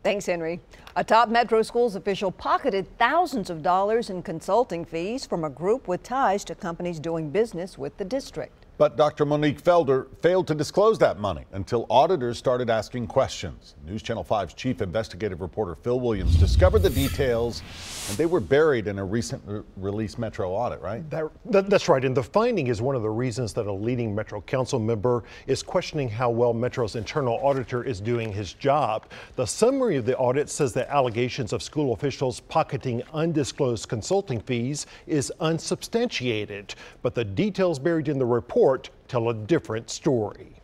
Thanks, Henry. A top Metro Schools official pocketed thousands of dollars in consulting fees from a group with ties to companies doing business with the district. But Dr. Monique Felder failed to disclose that money until auditors started asking questions. News Channel 5's chief investigative reporter Phil Williams discovered the details, and they were buried in a recent released Metro audit, right? That's right, and the finding is one of the reasons that a leading Metro Council member is questioning how well Metro's internal auditor is doing his job. The summary of the audit says that allegations of school officials pocketing undisclosed consulting fees is unsubstantiated, but the details buried in the report tell a different story.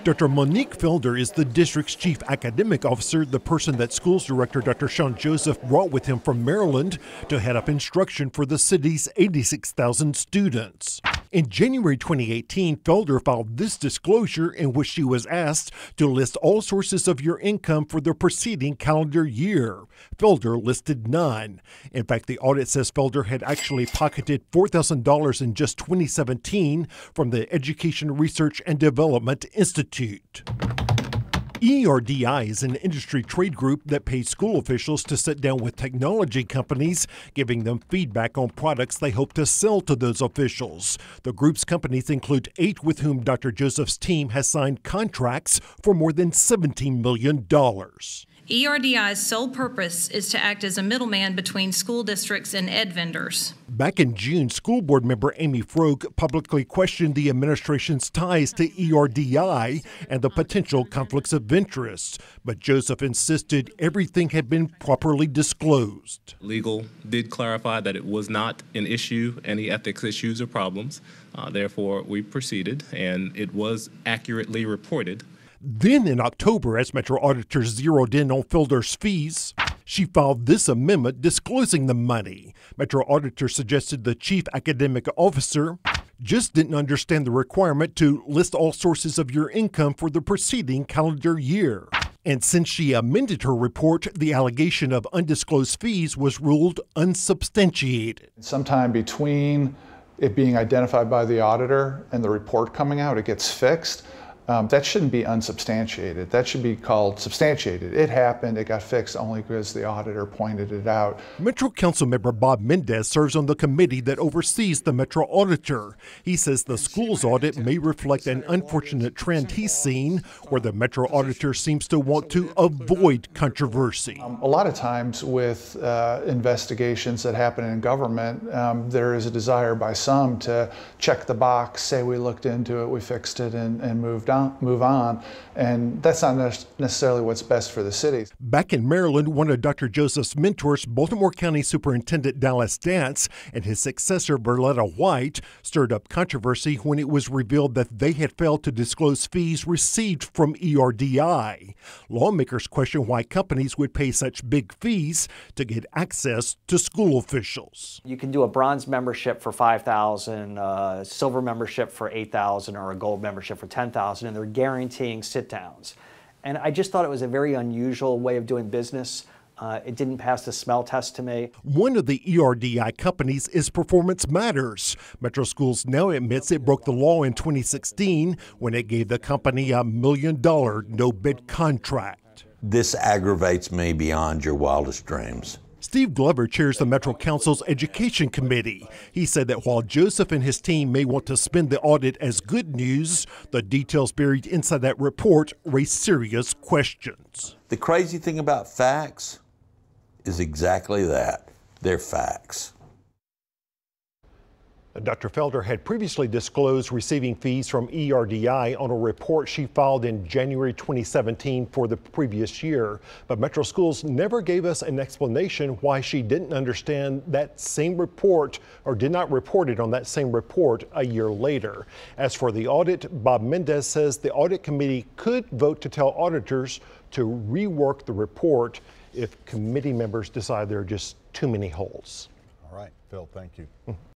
Dr. Monique Felder is the district's chief academic officer, the person that schools director Dr. Sean Joseph brought with him from Maryland to head up instruction for the city's 86,000 students. In January 2018, Felder filed this disclosure in which she was asked to list all sources of your income for the preceding calendar year. Felder listed none. In fact, the audit says Felder had actually pocketed $4,000 in just 2017 from the Education Research and Development Institute. ERDI is an industry trade group that pays school officials to sit down with technology companies, giving them feedback on products they hope to sell to those officials. The group's companies include 8 with whom Dr. Joseph's team has signed contracts for more than $17 million. ERDI's sole purpose is to act as a middleman between school districts and ed vendors. Back in June, school board member Amy Frog publicly questioned the administration's ties to ERDI and the potential conflicts of interest. But Joseph insisted everything had been properly disclosed. Legal did clarify that it was not an issue, any ethics issues or problems. Therefore, we proceeded, and it was accurately reported. Then in October, as Metro auditors zeroed in on Felder's fees, she filed this amendment disclosing the money. Metro auditors suggested the chief academic officer just didn't understand the requirement to list all sources of your income for the preceding calendar year. And since she amended her report, the allegation of undisclosed fees was ruled unsubstantiated. Sometime between it being identified by the auditor and the report coming out, it gets fixed. That shouldn't be unsubstantiated. That should be called substantiated. It happened, it got fixed only because the auditor pointed it out. Metro Council member Bob Mendez serves on the committee that oversees the Metro auditor. He says the school's audit may reflect an unfortunate trend he's seen where the Metro auditor seems to want to avoid controversy. A lot of times with investigations that happen in government, there is a desire by some to check the box, say we looked into it, we fixed it, and move on, and that's not necessarily what's best for the city. Back in Maryland, one of Dr. Joseph's mentors, Baltimore County Superintendent Dallas Dance, and his successor, Berletta White, stirred up controversy when it was revealed that they had failed to disclose fees received from ERDI. Lawmakers question why companies would pay such big fees to get access to school officials. You can do a bronze membership for $5,000, a silver membership for $8,000, or a gold membership for $10,000. And they're guaranteeing sit-downs. And I just thought it was a very unusual way of doing business. It didn't pass the smell test to me. One of the ERDI companies is Performance Matters. Metro Schools now admits it broke the law in 2016 when it gave the company $1 million no-bid contract. This aggravates me beyond your wildest dreams. Steve Glover chairs the Metro Council's Education Committee. He said that while Joseph and his team may want to spin the audit as good news, the details buried inside that report raise serious questions. The crazy thing about facts is exactly that. They're facts. Dr. Felder had previously disclosed receiving fees from ERDI on a report she filed in January 2017 for the previous year. But Metro Schools never gave us an explanation why she didn't understand that same report or did not report it on that same report a year later. As for the audit, Bob Mendez says the audit committee could vote to tell auditors to rework the report if committee members decide there are just too many holes. All right, Phil, thank you.